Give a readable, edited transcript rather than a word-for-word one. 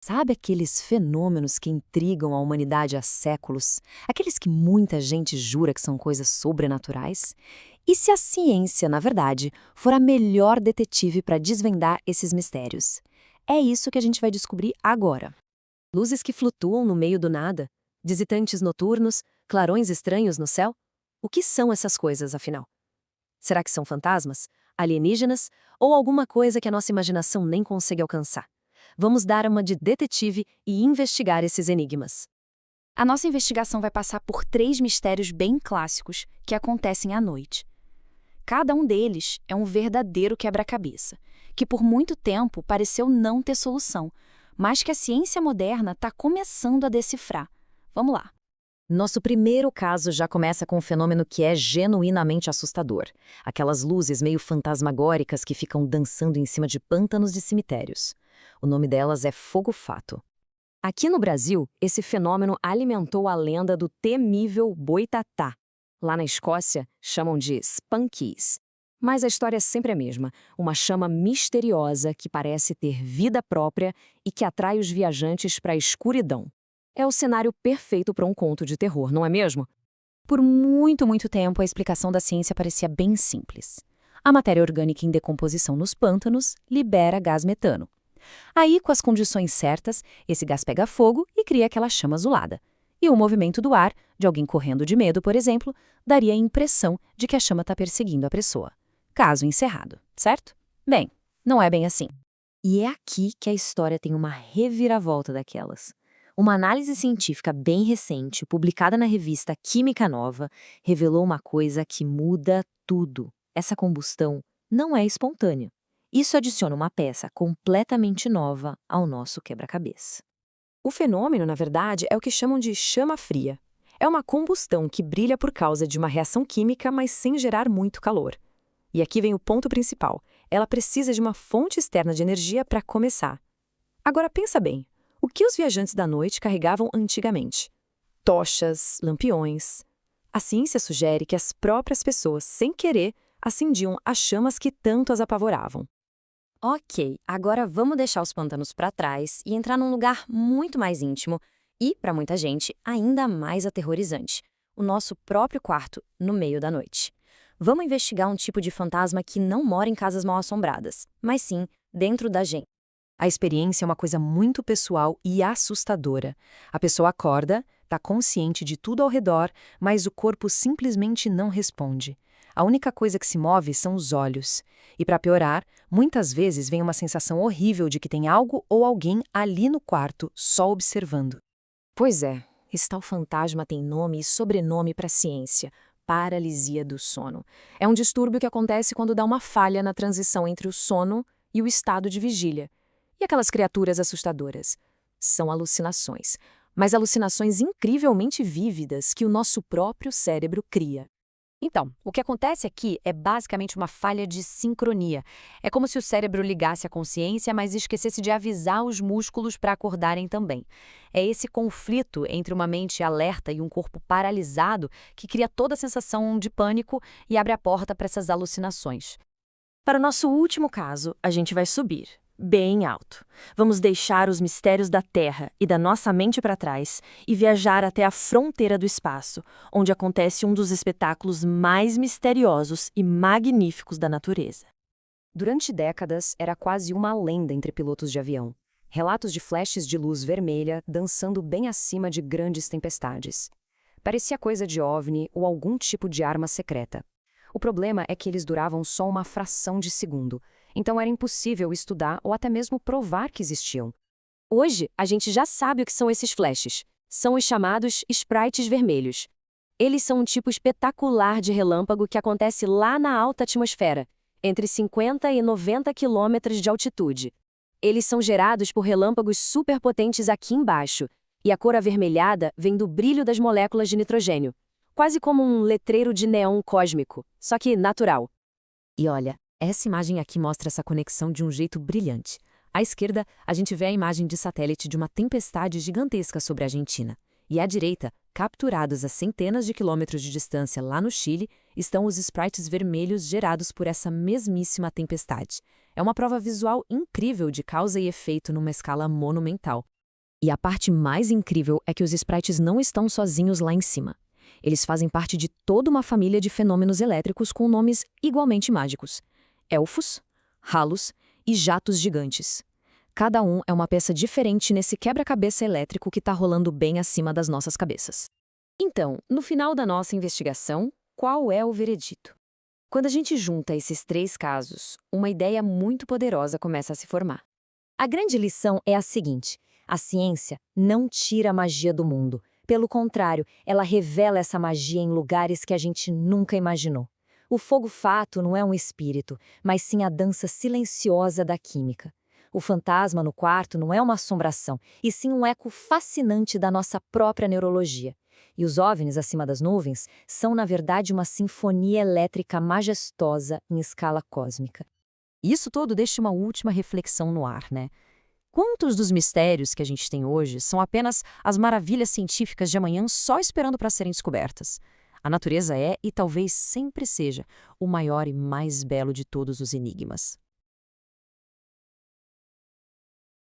Sabe aqueles fenômenos que intrigam a humanidade há séculos? Aqueles que muita gente jura que são coisas sobrenaturais? E se a ciência, na verdade, for a melhor detetive para desvendar esses mistérios? É isso que a gente vai descobrir agora. Luzes que flutuam no meio do nada? Visitantes noturnos? Clarões estranhos no céu? O que são essas coisas, afinal? Será que são fantasmas? Alienígenas? Ou alguma coisa que a nossa imaginação nem consegue alcançar? Vamos dar uma de detetive e investigar esses enigmas. A nossa investigação vai passar por 3 mistérios bem clássicos que acontecem à noite. Cada um deles é um verdadeiro quebra-cabeça, que por muito tempo pareceu não ter solução, mas que a ciência moderna está começando a decifrar. Vamos lá. Nosso primeiro caso já começa com um fenômeno que é genuinamente assustador. Aquelas luzes meio fantasmagóricas que ficam dançando em cima de pântanos de cemitérios. O nome delas é fogo-fato. Aqui no Brasil, esse fenômeno alimentou a lenda do temível boitatá. Lá na Escócia, chamam de spunkies. Mas a história é sempre a mesma, uma chama misteriosa que parece ter vida própria e que atrai os viajantes para a escuridão. É o cenário perfeito para um conto de terror, não é mesmo? Por muito tempo, a explicação da ciência parecia bem simples. A matéria orgânica em decomposição nos pântanos libera gás metano. Aí, com as condições certas, esse gás pega fogo e cria aquela chama azulada. E o movimento do ar, de alguém correndo de medo, por exemplo, daria a impressão de que a chama está perseguindo a pessoa. Caso encerrado, certo? Bem, não é bem assim. E é aqui que a história tem uma reviravolta daquelas. Uma análise científica bem recente, publicada na revista Química Nova, revelou uma coisa que muda tudo. Essa combustão não é espontânea. Isso adiciona uma peça completamente nova ao nosso quebra-cabeça. O fenômeno, na verdade, é o que chamam de chama fria. É uma combustão que brilha por causa de uma reação química, mas sem gerar muito calor. E aqui vem o ponto principal. Ela precisa de uma fonte externa de energia para começar. Agora pensa bem, o que os viajantes da noite carregavam antigamente? Tochas, lampiões. A ciência sugere que as próprias pessoas, sem querer, acendiam as chamas que tanto as apavoravam. Ok, agora vamos deixar os pântanos para trás e entrar num lugar muito mais íntimo e, para muita gente, ainda mais aterrorizante. O nosso próprio quarto, no meio da noite. Vamos investigar um tipo de fantasma que não mora em casas mal-assombradas, mas sim dentro da gente. A experiência é uma coisa muito pessoal e assustadora. A pessoa acorda, está consciente de tudo ao redor, mas o corpo simplesmente não responde. A única coisa que se move são os olhos. E para piorar, muitas vezes vem uma sensação horrível de que tem algo ou alguém ali no quarto, só observando. Pois é, esse tal fantasma tem nome e sobrenome para a ciência: paralisia do sono. É um distúrbio que acontece quando dá uma falha na transição entre o sono e o estado de vigília. E aquelas criaturas assustadoras? São alucinações, mas alucinações incrivelmente vívidas que o nosso próprio cérebro cria. Então, o que acontece aqui é basicamente uma falha de sincronia. É como se o cérebro ligasse a consciência, mas esquecesse de avisar os músculos para acordarem também. É esse conflito entre uma mente alerta e um corpo paralisado que cria toda a sensação de pânico e abre a porta para essas alucinações. Para o nosso último caso, a gente vai subir, bem alto. Vamos deixar os mistérios da Terra e da nossa mente para trás e viajar até a fronteira do espaço, onde acontece um dos espetáculos mais misteriosos e magníficos da natureza. Durante décadas, era quase uma lenda entre pilotos de avião. Relatos de flashes de luz vermelha dançando bem acima de grandes tempestades. Parecia coisa de OVNI ou algum tipo de arma secreta. O problema é que eles duravam só uma fração de segundo, então era impossível estudar ou até mesmo provar que existiam. Hoje, a gente já sabe o que são esses flashes. São os chamados sprites vermelhos. Eles são um tipo espetacular de relâmpago que acontece lá na alta atmosfera, entre 50 e 90 quilômetros de altitude. Eles são gerados por relâmpagos superpotentes aqui embaixo, e a cor avermelhada vem do brilho das moléculas de nitrogênio. Quase como um letreiro de neon cósmico, só que natural. E olha, essa imagem aqui mostra essa conexão de um jeito brilhante. À esquerda, a gente vê a imagem de satélite de uma tempestade gigantesca sobre a Argentina. E à direita, capturados a centenas de quilômetros de distância lá no Chile, estão os sprites vermelhos gerados por essa mesmíssima tempestade. É uma prova visual incrível de causa e efeito numa escala monumental. E a parte mais incrível é que os sprites não estão sozinhos lá em cima. Eles fazem parte de toda uma família de fenômenos elétricos com nomes igualmente mágicos: elfos, halos e jatos gigantes. Cada um é uma peça diferente nesse quebra-cabeça elétrico que está rolando bem acima das nossas cabeças. Então, no final da nossa investigação, qual é o veredito? Quando a gente junta esses 3 casos, uma ideia muito poderosa começa a se formar. A grande lição é a seguinte: a ciência não tira a magia do mundo. Pelo contrário, ela revela essa magia em lugares que a gente nunca imaginou. O fogo-fato não é um espírito, mas sim a dança silenciosa da química. O fantasma no quarto não é uma assombração, e sim um eco fascinante da nossa própria neurologia. E os OVNIs acima das nuvens são, na verdade, uma sinfonia elétrica majestosa em escala cósmica. Isso tudo deixa uma última reflexão no ar, né? Quantos dos mistérios que a gente tem hoje são apenas as maravilhas científicas de amanhã só esperando para serem descobertas? A natureza é, e talvez sempre seja, o maior e mais belo de todos os enigmas.